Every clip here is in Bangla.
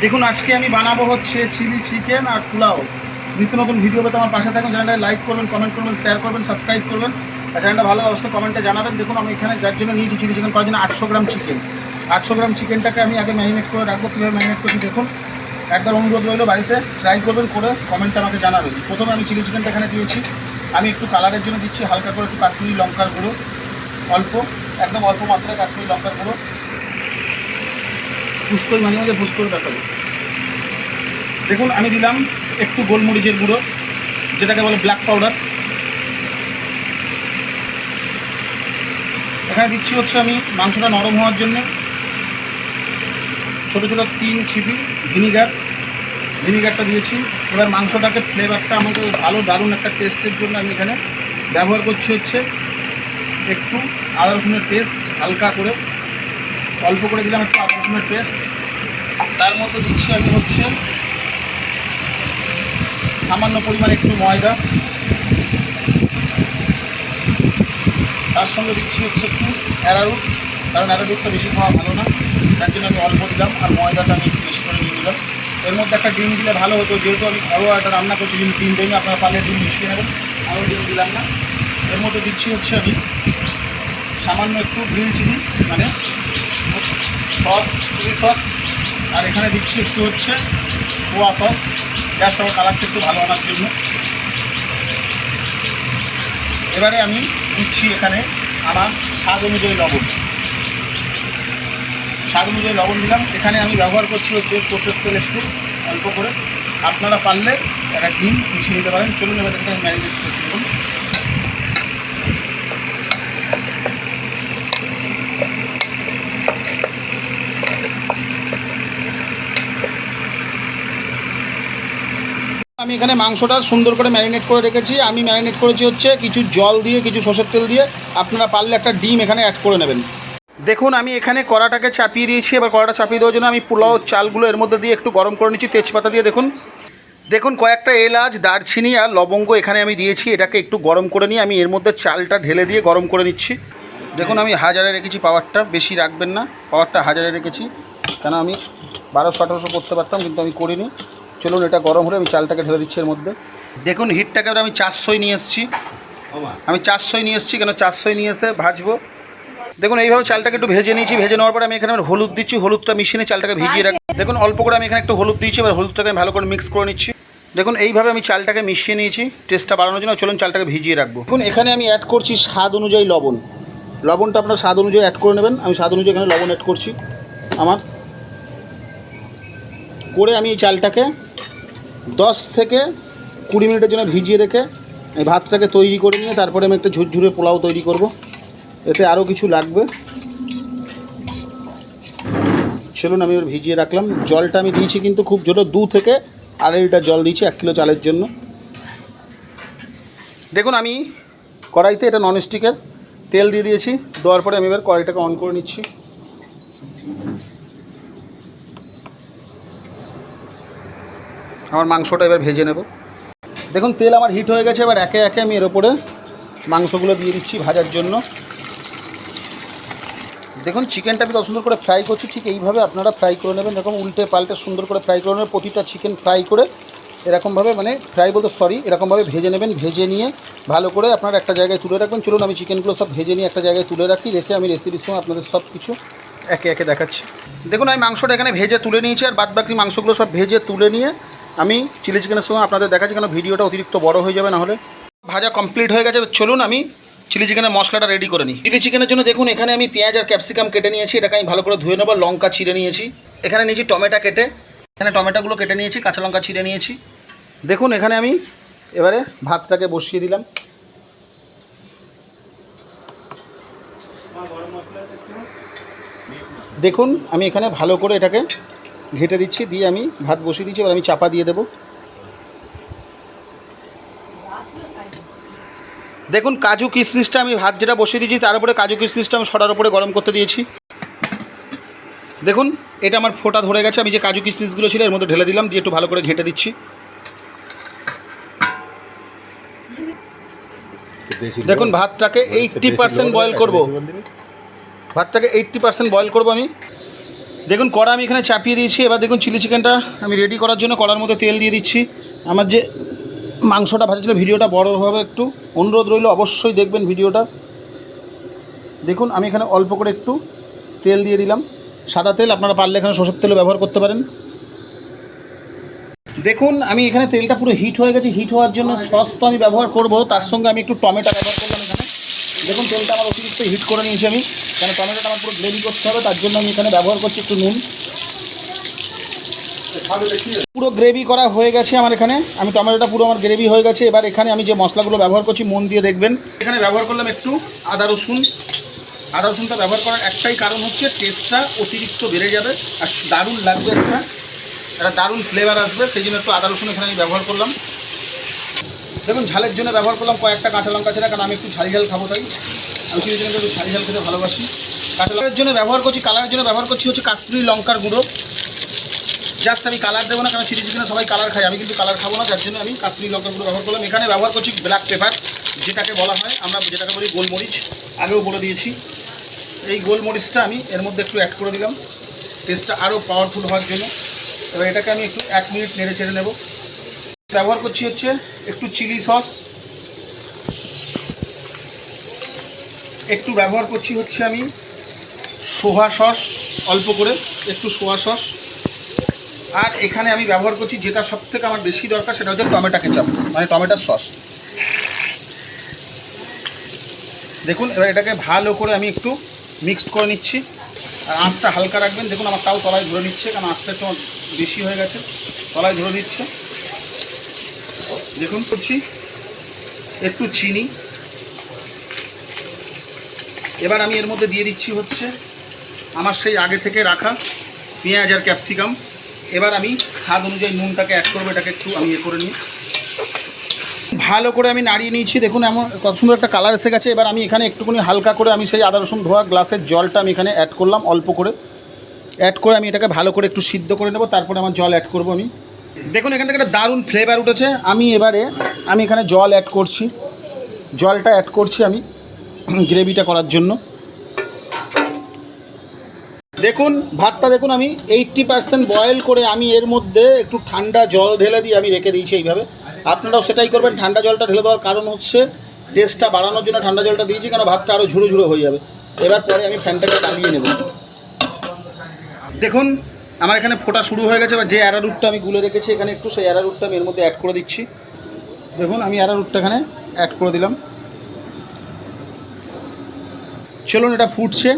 দেখুন আজকে আমি বানাবো হচ্ছে চিলি চিকেন আর পোলাও। নিত্য নতুন ভিডিও পেতে আমার পাশে থাকুন। চ্যানেলটা লাইক করবেন, কমেন্ট করবেন, শেয়ার করবেন, সাবস্ক্রাইব করবেন। আর চ্যানেলটা ভালো অবশ্যই কমেন্টে জানাবেন। দেখুন আমি এখানে যার জন্য নিয়েছি চিলি চিকেন করার জন্য 800 গ্রাম চিকেন। 800 গ্রাম চিকেনটাকে আমি আগে ম্যারিনেট করে রাখবো। কীভাবে ম্যারিনেট করছি দেখুন। একবার অনুরোধ রইল, বাড়িতে ট্রাই করবেন, করে কমেন্টে আমাকে জানাবেন। প্রথমে আমি চিলি চিকেনটা এখানে দিয়েছি। আমি একটু কালারের জন্য দিচ্ছি হালকা করে একটু কাশ্মীরি লঙ্কার গুঁড়ো, অল্প, একদম অল্প মাত্রায় কাশ্মীরি লঙ্কার গুঁড়ো। ফুসকরি মাঝে মাঝে ফুসকরি দেখাবো। দেখুন আমি দিলাম একটু গোলমরিচের গুঁড়ো, যেটাকে বলে ব্ল্যাক পাউডার। এখানে দিচ্ছি হচ্ছে আমি মাংসটা নরম হওয়ার জন্য ছোটো ছোটো 3 ছিপি ভিনিগারটা দিয়েছি। এবার মাংসটাকে ফ্লেভারটা আমাকে ভালো দারুণ একটা টেস্টের জন্য আমি এখানে ব্যবহার করছি হচ্ছে একটু আদা রসুনের পেস্ট, হালকা করে অল্প করে দিলাম একটু আদা রসুনের পেস্ট। তার মধ্যে দিচ্ছি আমি হচ্ছে সামান্য পরিমাণে একটু ময়দা, তার সঙ্গে দিচ্ছি হচ্ছে একটু অ্যারারুট, কারণ অ্যারারুটটা বেশি খাওয়া ভালো না, তার জন্য আমি অল্প দিলাম। আর ময়দাটা আমি একটু বেশি করে নিয়ে নিলাম। এর মধ্যে একটা ডিম দিলে ভালো হতো, যেহেতু আমি ঘরোয়া একটা রান্না করছি, কিন্তু ডিম দিই না, আপনারা পারলে ডিম মিশিয়ে নেবেন। আরও ডিম দিলাম না। এর মধ্যে দিচ্ছি হচ্ছে আমি সামান্য একটু গ্রিন চিলি, মানে সস, চিলি সস। আর এখানে দিচ্ছি একটু হচ্ছে সোয়া সস, জাস্ট আমার কালারটা একটু ভালো আনার জন্য। এবারে আমি দিচ্ছি এখানে আমার স্বাদ অনুযায়ী লবণ। স্বাদ অনুযায়ী লবণ দিলাম। এখানে আমি ব্যবহার করছি হচ্ছে সর্ষের তেল একটু অল্প করে। আপনারা পারলে একটা ডিম মিশিয়ে নিতে পারেন। চলুন এবার এখানে ম্যারিনেট করছি। দেখুন আমি এখানে মাংসটা সুন্দর করে ম্যারিনেট করে রেখেছি। আমি ম্যারিনেট করেছি হচ্ছে কিছু জল দিয়ে, কিছু সর্ষের তেল দিয়ে। আপনারা পারলে একটা ডিম এখানে অ্যাড করে নেবেন। দেখুন আমি এখানে কড়াটাকে চাপিয়ে দিয়েছি। এবার কড়াটা চাপিয়ে দেওয়ার জন্য আমি পোলাও চালগুলো এর মধ্যে দিয়ে একটু গরম করে নিচ্ছি তেজপাতা দিয়ে। দেখুন কয়েকটা এলাচ, দারচিনি আর লবঙ্গ এখানে আমি দিয়েছি। এটাকে একটু গরম করে নিয়ে আমি এর মধ্যে চালটা ঢেলে দিয়ে গরম করে নিচ্ছি। দেখুন আমি 1000-এ রেখেছি পাওয়ারটা, বেশি রাখবেন না, পাওয়ারটা 1000-এ রেখেছি। কেন আমি 1200-1800 করতে পারতাম, কিন্তু আমি করিনি। চলুন এটা গরম হলে আমি চালটাকে ঢেলে দিচ্ছি এর মধ্যে। দেখুন হিটটাকে আমি 400-ই নিয়ে এসেছি। কেন 400-ই নিয়ে এসে ভাজবো। দেখুন এইভাবে চালটাকে একটু ভেজে নিয়েছি। ভেজে নেওয়ার পরে আমি এখানে হলুদ দিচ্ছি। হলুদটা মিশিয়ে নিয়ে চালটাকে ভিজিয়ে রাখি। দেখুন অল্প করে আমি এখানে একটু হলুদ দিয়েছি। এবার হলুদটাকে আমি ভালো করে মিক্স করে নিচ্ছি। দেখুন এইভাবে আমি চালটাকে মিশিয়ে নিয়েছি টেস্টটা বাড়ানোর জন্য। চলুন চালটাকে ভিজিয়ে রাখবো। দেখুন এখানে আমি অ্যাড করছি স্বাদ অনুযায়ী লবণ। লবণটা আপনার স্বাদ অনুযায়ী অ্যাড করে নেবেন। আমি স্বাদ অনুযায়ী এখানে লবণ অ্যাড করছি আমার। করে আমি এই চালটাকে 10 থেকে 20 মিনিটের জন্য ভিজিয়ে রেখে এই ভাতটাকে তৈরি করে নিয়ে তারপরে আমি একটা ঝুরঝুরে পোলাও তৈরি করব। এতে আরও কিছু লাগবে। চলুন আমি এবার ভিজিয়ে রাখলাম। জলটা আমি দিয়েছি কিন্তু খুব জোরে 2 থেকে 2.5 লিটার জল দিয়েছি 1 কিলো চালের জন্য। দেখুন আমি কড়াইতে, এটা ননস্টিকের, তেল দিয়ে দিয়েছি। দেওয়ার পরে আমি এবার কড়াইটাকে অন করে নিচ্ছি। আমার মাংসটা এবার ভেজে নেব। দেখুন তেল আমার হিট হয়ে গেছে। এবার একে একে আমি এর ওপরে মাংসগুলো দিয়ে দিচ্ছি ভাজার জন্য। দেখুন চিকেনটা আমি কত সুন্দর করে ফ্রাই করছি, ঠিক এইভাবে আপনারা ফ্রাই করে নেবেন। এরকম উল্টে পাল্টে সুন্দর করে ফ্রাই করে নেবেন। প্রতিটা চিকেন ফ্রাই করে এরকমভাবে, মানে ফ্রাই বলতে এরকমভাবে ভেজে নেবেন। ভেজে নিয়ে ভালো করে আপনারা একটা জায়গায় তুলে রাখবেন। চলুন আমি চিকেনগুলো সব ভেজে নিয়ে একটা জায়গায় তুলে রাখি। রেখে আমি রেসিপির সময় আপনাদের সব কিছু একে একে দেখাচ্ছি। দেখুন আমি মাংসটা এখানে ভেজে তুলে নিয়েছি। আর বাদবাকি মাংসগুলো সব ভেজে তুলে নিয়ে আমি চিলি চিকেনের সময় আপনাদের দেখাচ্ছি, কেন ভিডিওটা অতিরিক্ত বড় হয়ে যাবে। নাহলে ভাজা কমপ্লিট হয়ে গেছে। চলুন আমি চিলি চিকেনের মশলাটা রেডি করে নিই। চিলি চিকেনের জন্য দেখুন এখানে আমি পেঁয়াজ আর ক্যাপসিকাম কেটে নিয়েছি। এটাকে আমি ভালো করে ধুয়ে নেবো। লঙ্কা ছিঁড়ে নিয়েছি। এখানে নিয়েছি টমেটো কেটে, এখানে টমেটোগুলো কেটে নিয়েছি। কাঁচা লঙ্কা ছিঁড়ে নিয়েছি। দেখুন এখানে আমি এবারে ভাতটাকে বসিয়ে দিলাম। দেখুন আমি এখানে ভালো করে এটাকে ঘেঁটে দিচ্ছি, দিয়ে আমি ভাত বসিয়ে দিচ্ছি। এবার আমি চাপা দিয়ে দেবো। দেখুন কাজু কিশমিশটা আমি ভাত যেটা বসিয়ে দিয়েছি তার উপরে কাজু কিশমিশটা আমি সরার উপরে গরম করতে দিয়েছি। দেখুন এটা আমার ফোঁটা ধরে গেছে। আমি যে কাজু কিশমিশগুলো ছিল এর মধ্যে ঢেলে দিলাম, দিয়ে একটু ভালো করে ঘেঁটে দিচ্ছি। দেখুন ভাতটাকে 80% বয়েল করব। ভাতটাকে 80% বয়েল করব আমি। দেখুন কড়া আমি এখানে চাপিয়ে দিয়েছি। এবার দেখুন চিলি চিকেনটা আমি রেডি করার জন্য কড়ার মধ্যে তেল দিয়ে দিচ্ছি। আমার যে মাংসটা ভাজা ছিল, ভিডিওটা বড় হবে একটু, অনুরোধ রইল অবশ্যই দেখবেন ভিডিওটা। দেখুন আমি এখানে অল্প করে একটু তেল দিয়ে দিলাম, সাদা তেল, আপনারা পারলে এখানে সরষের তেলও ব্যবহার করতে পারেন। দেখুন আমি এখানে তেলটা পুরো হিট হয়ে গেছে। হিট হওয়ার জন্য সস তো আমি ব্যবহার করব, তার সঙ্গে আমি একটু টমেটো ব্যবহার করলাম এখানে। দেখুন তেলটা আমার অতিরিক্ত হিট করে নিয়েছি আমি, কারণ টমেটোটা আমার পুরো গ্রেভি করতে হবে, তার জন্য আমি এখানে ব্যবহার করছি একটু নুন। পুরো গ্রেভি করা হয়ে গেছে আমার এখানে, আমি টমেটোটা পুরো আমার গ্রেভি হয়ে গেছে। এবার এখানে আমি যে মশলাগুলো ব্যবহার করছি মন দিয়ে দেখবেন। এখানে ব্যবহার করলাম একটু আদা রসুন। আদা রসুনটা ব্যবহার করার একটাই কারণ হচ্ছে টেস্টটা অতিরিক্ত বেড়ে যাবে আর দারুণ লাগবে, একটা দারুণ ফ্লেভার আসবে, সেই জন্য একটু আদা রসুন এখানে আমি ব্যবহার করলাম। দেখুন ঝালের জন্য ব্যবহার করলাম কয়েকটা কাঁচা লঙ্কা ছেড়া, কারণ আমি একটু ঝাল ঝাল খাবো, তাই আমি চিলি চিকেনটা একটু ঝাল ঝাল খেতে ভালোবাসি। কাঁচা লঙ্কার জন্য ব্যবহার করছি, কালারের জন্য ব্যবহার করছি হচ্ছে কাশ্মীরি লঙ্কার গুঁড়ো। জাস্ট আমি কালার দেবো না, কারণ চিলি চিকেনে সবাই কালার খায়, আমি কিন্তু কালার খাবো না, যার জন্য আমি কাশ্মীরি লঙ্কার গুঁড়ো ব্যবহার করলাম। এখানে ব্যবহার করছি ব্ল্যাক পেপার, যেটাকে বলা হয়, আমরা যেটাকে বলি গোলমরিচ, আগেও বলে দিয়েছি। এই গোলমরিচটা আমি এর মধ্যে একটু অ্যাড করে দিলাম টেস্টটা আরও পাওয়ারফুল হওয়ার জন্য। এবার এটাকে আমি একটু 1 মিনিট নেড়ে চেড়ে নেব। ব্যবহার করছি হচ্ছে একটু চিলি সস, একটু ব্যবহার করছি হচ্ছে আমি সোয়া সস, অল্প করে একটু সোয়া সস, আর এখানে আমি ব্যবহার করছি যেটা সবথেকে আমার বেশি দরকার, সেটা হচ্ছে টমেটো কেচাপ, মানে টমেটোর সস। দেখুন এবার এটাকে ভালো করে আমি একটু মিক্সড করে নিচ্ছি, আর আঁচটা হালকা রাখবেন। দেখুন আমার তাও তলায় ধরে নিচ্ছে, কারণ আঁচটা একটু বেশি হয়ে গেছে, তলায় ধরে নিচ্ছে। দেখুন করছি একটু চিনি। এবার আমি এর মধ্যে দিয়ে দিচ্ছি হচ্ছে আমার সেই আগে থেকে রাখা পেঁয়াজ আর ক্যাপসিকাম। এবার আমি স্বাদ অনুযায়ী নুনটাকে অ্যাড করবো, এটাকে একটু আমি করে নিই, ভালো করে আমি নাড়িয়ে নিয়েছি। দেখুন এমন কত সুন্দর একটা কালার এসে গেছে। এবার আমি এখানে একটুখানি হালকা করে আমি সেই আদা রসুন ধোয়া গ্লাসের জলটা আমি এখানে অ্যাড করলাম, অল্প করে অ্যাড করে আমি এটাকে ভালো করে একটু সিদ্ধ করে নেব, তারপরে আমার জল অ্যাড করব আমি। দেখুন এখান থেকে একটা দারুণ ফ্লেভার উঠেছে। আমি এখানে জল অ্যাড করছি, জলটা অ্যাড করছি আমি গ্রেভিটা করার জন্য। দেখুন ভাতটা দেখুন আমি 80% বয়েল করে আমি এর মধ্যে একটু ঠান্ডা জল ঢেলে দিয়ে আমি রেখে দিয়েছি এইভাবে। আপনারাও সেটাই করবেন। ঠান্ডা জলটা ঢেলে দেওয়ার কারণ হচ্ছে টেস্টটা বাড়ানোর জন্য ঠান্ডা জলটা দিয়েছি, কেন ভাতটা আরও ঝুড়ো ঝুড়ো হয়ে যাবে। এবার পরে আমি ফ্যানটাকে নামিয়ে নেব। দেখুন আমার এখানে ফোটা শুরু হয়ে গেছে। এবার যে অ্যারারুটটা আমি গুলে রেখেছি এখানে একটু, সেই অ্যারারুটটা আমি এর মধ্যে অ্যাড করে দিচ্ছি। দেখুন আমি অ্যারারুটটা এখানে অ্যাড করে দিলাম। চলুন এটা ফুটছে।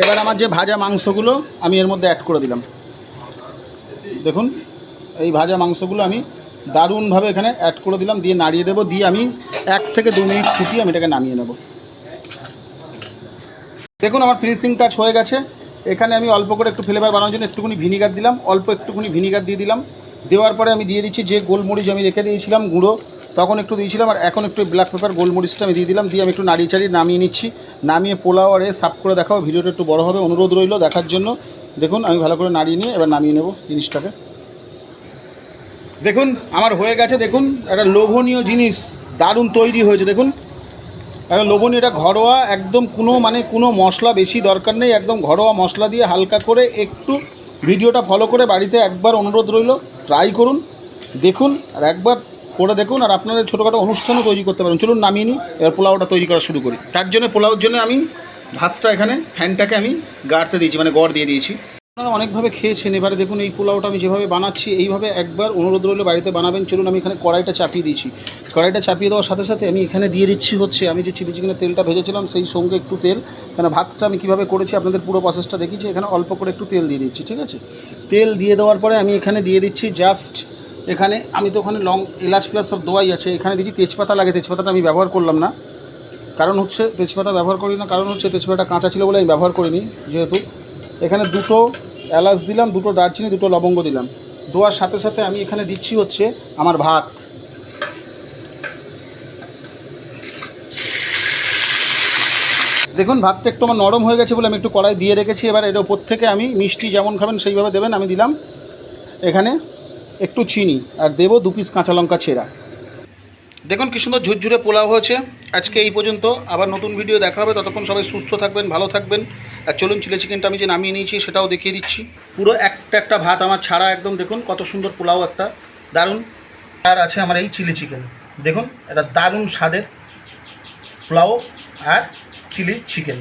এবার আমার যে ভাজা মাংসগুলো আমি এর মধ্যে অ্যাড করে দিলাম। দেখুন এই ভাজা মাংসগুলো আমি দারুণভাবে এখানে অ্যাড করে দিলাম, দিয়ে নাড়িয়ে দেবো, দিয়ে আমি 1 থেকে 2 মিনিট ফুটিয়ে আমি এটাকে নামিয়ে নেব। দেখুন আমার ফিনিশিং টাচ হয়ে গেছে। এখানে আমি অল্প করে একটু ফ্লেভার বানানোর জন্য একটুখানি ভিনিগার দিলাম, অল্প একটুখানি ভিনিগার দিয়ে দিলাম। দেওয়ার পরে আমি দিয়ে দিচ্ছি যে গোলমরিচ আমি রেখে দিয়েছিলাম গুঁড়ো, তখন একটু দিয়েছিলাম, আর এখন একটু ব্ল্যাক পেপার গোলমরিচটা আমি দিয়ে দিলাম। দিয়ে আমি একটু নাড়িয়ে চাড়িয়ে নামিয়ে নিচ্ছি। নামিয়ে পোলাও আর সার্ভ করে দেখাও, ভিডিওটা একটু বড় হবে, অনুরোধ রইল দেখার জন্য। দেখুন আমি ভালো করে নাড়িয়ে নিয়ে এবার নামিয়ে নেব জিনিসটাকে। দেখুন আমার হয়ে গেছে। দেখুন একটা লোভনীয় জিনিস দারুণ তৈরি হয়েছে। দেখুন একটা লোভনীয়, এটা ঘরোয়া একদম, কোনো মশলা বেশি দরকার নেই, একদম ঘরোয়া মশলা দিয়ে হালকা করে একটু ভিডিওটা ফলো করে বাড়িতে একবার অনুরোধ রইল ট্রাই করুন, দেখুন আর একবার করে দেখুন, আর আপনাদের ছোটোখাটো অনুষ্ঠানও তৈরি করতে পারেন। চলুন নামিয়ে নিই, এবার পোলাওটা তৈরি করা শুরু করি। তার জন্য পোলাওর জন্য আমি ভাতটা এখানে ফ্যানটাকে আমি গাড়তে দিয়েছি, মানে গড় দিয়ে দিয়েছি। আপনারা অনেকভাবে খেয়েছেন। এবারে দেখুন এই পোলাওটা আমি যেভাবে বানাচ্ছি এইভাবে একবার অনুরোধ রইল বাড়িতে বানাবেন। চলুন আমি এখানে কড়াইটা চাপিয়ে দিয়েছি। কড়াইটা চাপিয়ে দেওয়ার সাথে সাথে আমি এখানে দিয়ে দিচ্ছি হচ্ছে আমি যে চিলি চিকেনের তেলটা ভেজেছিলাম সেই সঙ্গে একটু তেল, কেন ভাতটা আমি কীভাবে করেছি আপনাদের পুরো প্রসেসটা দেখিয়েছি। এখানে অল্প করে একটু তেল দিয়ে দিচ্ছি, ঠিক আছে। তেল দিয়ে দেওয়ার পরে আমি এখানে দিয়ে দিচ্ছি জাস্ট, এখানে আমি তো ওখানে এলাচ প্লাস সব দোয়াই আছে, এখানে দিচ্ছি তেজপাতা লাগে। তেজপাতাটা আমি ব্যবহার করলাম না, কারণ হচ্ছে তেজপাতা ব্যবহার করি না, কারণ হচ্ছে তেজপাতাটা কাঁচা ছিল বলে আমি ব্যবহার করিনি। যেহেতু এখানে 2টো এলাচ দিলাম, 2টো দারচিনি, 2টো লবঙ্গ দিলাম। দেওয়ার সাথে সাথে আমি এখানে দিচ্ছি হচ্ছে আমার ভাত। দেখুন ভাতটা একটু আমার নরম হয়ে গেছে বলে আমি একটু কড়াই দিয়ে রেখেছি। এবার এর ওপর থেকে আমি মিষ্টি যেমন খাবেন সেইভাবে দেবেন। আমি দিলাম এখানে একটু চিনি আর দেবো 2 পিস কাঁচা লঙ্কা ছেঁড়া। দেখুন কি সুন্দর ঝুরঝুরে পোলাও হয়েছে। আজকে এই পর্যন্ত, আবার নতুন ভিডিও দেখা হবে। ততক্ষণ সবাই সুস্থ থাকবেন, ভালো থাকবেন। আর চলুন চিলি চিকেনটা আমি যে নামিয়ে নিয়েছি সেটাও দেখিয়ে দিচ্ছি। পুরো একটা একটা ভাত আমার ছাড়া একদম, দেখুন কত সুন্দর পোলাও, একটা দারুণ। আর আছে আমার এই চিলি চিকেন, দেখুন এটা দারুণ স্বাদের পোলাও আর চিলি চিকেন।